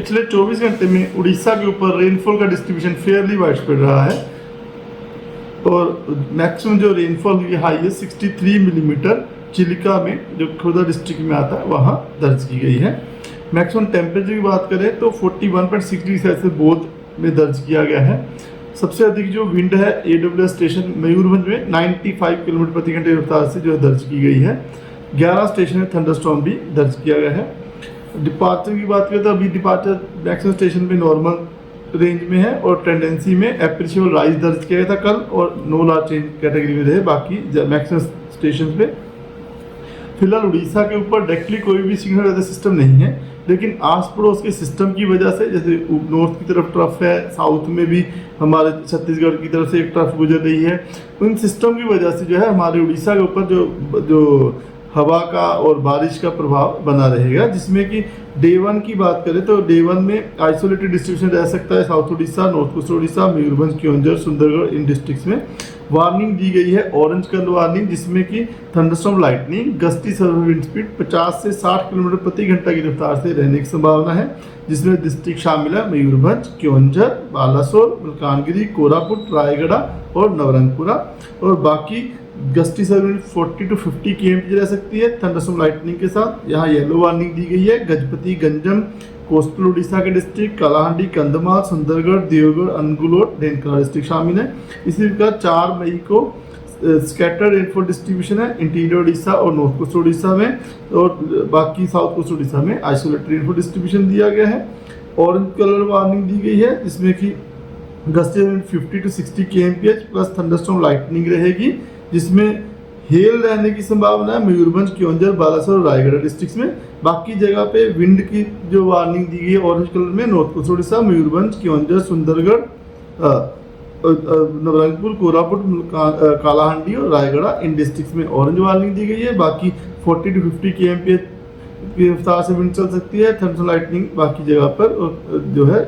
पिछले 24 घंटे में उड़ीसा के ऊपर रेनफॉल का डिस्ट्रीब्यूशन फेयरली वाइड स्प्रेड रहा है और मैक्सिमम जो रेनफॉल हुई हाई है 63 मिलीमीटर चिलिका में, जो खुर्दा डिस्ट्रिक्ट में आता है, वहाँ दर्ज की गई है। मैक्सिमम टेम्परेचर की बात करें तो 41.6 डिग्री सेल्सियस बोध में दर्ज किया गया है। सबसे अधिक जो विंड है AWS स्टेशन मयूरभंज में 95 किलोमीटर प्रति घंटे रफ्तार से जो है दर्ज की गई है। 11 स्टेशन में थंडरस्टॉर्म भी दर्ज किया गया है। डिपार्चर की बात करें तो अभी डिपार्चर मैक्सिमम स्टेशन पे नॉर्मल रेंज में है और टेंडेंसी में एप्रिशिएबल राइज दर्ज किया गया था कल, और नो लार्ज चेंज कैटेगरी में रहे बाकी मैक्सिमम स्टेशन पे। फिलहाल उड़ीसा के ऊपर डायरेक्टली कोई भी सिग्नल वेदर सिस्टम नहीं है, लेकिन आस पड़ोस के सिस्टम की वजह से, जैसे नॉर्थ की तरफ ट्रफ है, साउथ में भी हमारे छत्तीसगढ़ की तरफ से एक ट्रफ गुजर रही है, उन सिस्टम की वजह से जो है हमारे उड़ीसा के ऊपर जो हवा का और बारिश का प्रभाव बना रहेगा, जिसमें कि डे 1 की बात करें तो डे 1 में आइसोलेटेड डिस्ट्रीब्यूशन रह सकता है south Orissa, north coast Odisha, Mayurbhanj, Keonjhar, Sundargarh, इन डिस्ट्रिक्ट्स में। वार्निंग दी गई है ऑरेंज कलर वार्निंग, जिसमें कि thunderstorm lightning, gusty severe wind speed 50 से 60 किलोमीटर प्रति घंटा की रफ्तार से रहने की संभावना है, जिसमें डिस्ट्रिक्ट शामिल है मयूरभंज, केओंझर, बालासोर, मलकानगिरी, कोरापुट, रायगढ़ और नवरंगपुरा। और बाकी गस्टी सर्विस 40 to 50 km रह सकती है थंडरस्टॉर्म लाइटनिंग के साथ। यहाँ येलो वार्निंग दी गई है गजपति, गंजम, कोस्टल उड़ीसा के डिस्ट्रिक्ट, कालाहांडी, कंधमाल, सुंदरगढ़, देवगढ़, अनुगुल, ढेंकानाल डिस्ट्रिक्ट शामिल है। इसी प्रकार 4 मई को स्कैटर्ड रेनफॉल डिस्ट्रीब्यूशन है इंटीरियर उड़ीसा और नॉर्थ कोस्ट उड़ीसा में, और बाकी साउथ कोस्ट उड़ीसा में आइसोलेटेड रेनफॉल डिस्ट्रीब्यूशन दिया गया है। ऑरेंज कलर वार्निंग दी गई है, जिसमें कि gusty 50 to 60 kmph plus thunderstorm lightning रहेगी, जिसमें हेल रहने की संभावना है मयूरभंज, केओंझर, बालासोर और रायगढ़ डिस्ट्रिक्ट्स में। बाकी जगह पे विंड की जो वार्निंग दी गई है ऑरेंज कलर में नॉर्थ कोस्ट उड़ीसा, मयूरभंज, केओंझर, सुंदरगढ़, नवरंगपुर, कोरापुट, कालाहांडी और रायगढ़, इन डिस्ट्रिक्ट्स में ऑरेंज वार्निंग दी गई है। बाकी 40 to 50 kmph की रफ्तार से विंड चल सकती है, थंडरस्टॉर्म लाइटनिंग बाकी जगह पर जो है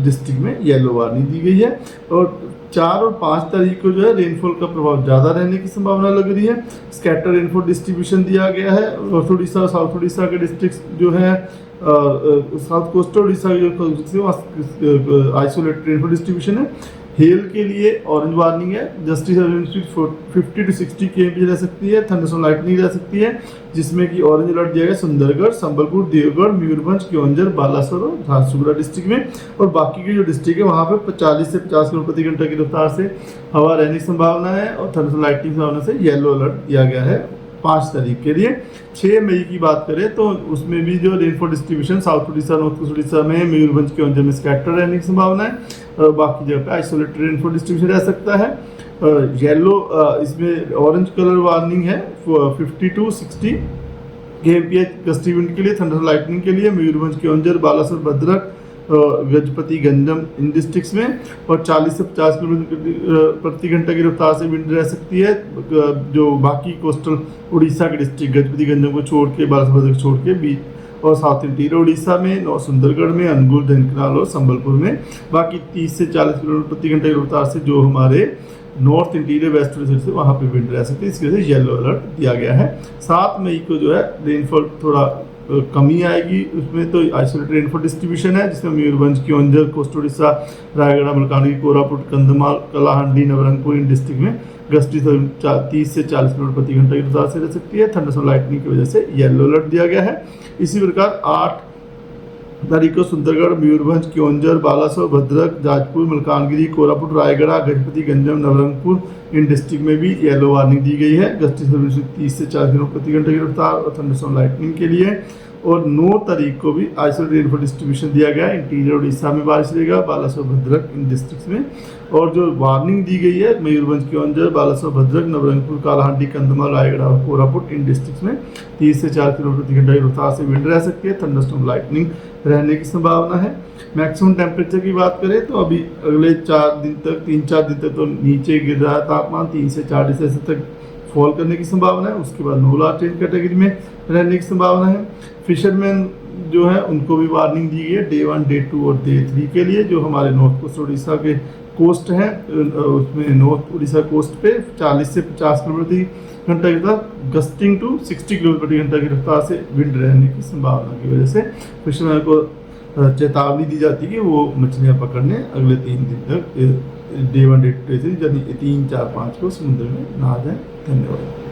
डिस्ट्रिक्ट में येलो वार्निंग दी गई है। और 4 और 5 तारीख को जो है रेनफॉल का प्रभाव ज़्यादा रहने की संभावना लग रही है। स्कैटर रेनफॉल डिस्ट्रीब्यूशन दिया गया है। नॉर्थ उड़ीसा और साउथ उड़ीसा के डिस्ट्रिक्ट जो है साउथ कोस्टल उड़ीसा के जो आइसोलेटेड रेनफॉल डिस्ट्रीब्यूशन है। हेल के लिए ऑरेंज वार्निंग है, जस्टिस 50 to 60 kmph रह सकती है, थंडरस्टॉर्म लाइटनिंग रह सकती है, जिसमें कि ऑरेंज अलर्ट दिया गया सुंदरगढ़, संबलपुर, देवगढ़, मयूरभंज, केओंझर, बालासोर और झारसुगुड़ा डिस्ट्रिक्ट में। और बाकी के जो डिस्ट्रिक्ट है वहाँ पे 40 से 50 किलोमीटर प्रति घंटा की रफ्तार से हवा रहने की संभावना है, और थंडरस्टॉर्म लाइटनिंग की संभावना से येलो अलर्ट दिया गया है 5 तारीख के लिए। 6 मई की बात करें तो उसमें भी जो rainfall distribution south Orissa, north coast Orissa में, मयूरभंज, केओंझर में स्कैटर रहने की संभावना है, और बाकी जगह पे आइसोलेटेड रेनफॉल डिस्ट्रीब्यूशन रह सकता है। येलो इसमें ऑरेंज कलर वार्निंग है 50 to 60 kmph गस्टी विंड के लिए, थंडरस्टॉर्म लाइटनिंग के लिए मयूरभंज, केओंझर, बालासोर, भद्रक, गजपति, गंजम, इन डिस्ट्रिक्ट्स में। और 40 से 50 किलोमीटर प्रति घंटा की रफ्तार से विंड रह सकती है जो बाकी कोस्टल उड़ीसा के डिस्ट्रिक्ट गजपति, गंजम को छोड़ के, बालासोर, भद्रक छोड़ के बीच, और साउथ इंटीरियर उड़ीसा में, सुंदरगढ़ में, अनुगुल, ढेंकानाल और संबलपुर में। बाकी 30 से 40 किलोमीटर प्रति घंटे की रफ्तार से जो हमारे नॉर्थ इंटीरियर वेस्ट उड़ीसा से वहाँ पे विंड रह सकती है। इसकी वजह से येलो अलर्ट दिया गया है। 7 मई को जो है रेनफॉल थोड़ा कमी आएगी, उसमें तो आइसोलेटेड रेनफॉल डिस्ट्रीब्यूशन है, जिसमें मयूरभंज, केओंझर, कोस्टल उड़ीसा, रायगढ़, मलकानगिरी, कोरापुट, कंधमाल, कालाहांडी, नवरंगपुर, इन डिस्ट्रिक्ट में गस्टी 30 से 40 किलोमीटर प्रति घंटा की रफ्तार से रह सकती है। थंडरस्टॉर्म लाइटनिंग की वजह से येलो अलर्ट दिया गया है। इसी प्रकार 8 तारीख को सुंदरगढ़, मयूरभंज, केओंझर, बालासोर, भद्रक, जाजपुर, मलकानगिरी, कोरापुट, रायगढ़, गजपति, गंजम, नवरंगपुर, इन डिस्ट्रिक्ट में भी येलो वार्निंग दी गई है गस्टी 30 से 40 किलोमीटर प्रति घंटे की रफ्तार और थंडरस्टॉर्म लाइटनिंग के लिए। और 9 तारीख को भी आइसोलेटेड रेनफॉल डिस्ट्रीब्यूशन दिया गया है, इंटीरियर उड़ीसा में बारिश रहेगा, बालासोर, भद्रक, इन डिस्ट्रिक्ट्स में। और जो वार्निंग दी गई है मयूरभंज, केओंझर, बालासोर, भद्रक, नवरंगपुर, कालाहांडी, कंधमाल, रायगढ़ और कोरापुट, इन डिस्ट्रिक्ट्स में 30 से 40 किलोमीटर प्रति घंटा की रफ्तार से विंड रह सकती है, थंडरस्टॉर्म लाइटनिंग रहने की संभावना है। मैक्सिमम टेम्परेचर की बात करें तो अभी अगले 3-4 दिन तक तो नीचे गिर रहा है तापमान, 3 से 4 डिग्री सेल्सियस तक फॉल करने की संभावना है। उसके बाद नो लार्ज चेंज कैटेगरी में रहने की संभावना है। फिशरमैन जो है उनको भी वार्निंग दी गई है डे 1, डे 2 और डे 3 के लिए, जो हमारे नॉर्थ कोस्ट उड़ीसा के कोस्ट हैं, उसमें नॉर्थ उड़ीसा कोस्ट पे 40 से 50 किलोमीटर घंटा के साथ गस्टिंग टू 60 किलोमीटर प्रति घंटा की रफ्तार से विंड रहने की संभावना की वजह से फिशरमैन को चेतावनी दी जाती है कि वो मछलियाँ पकड़ने अगले 3 दिन तक डे 1 डे 2 यानी 3, 4, 5 को समुद्र में ना जाए। धन्यवाद।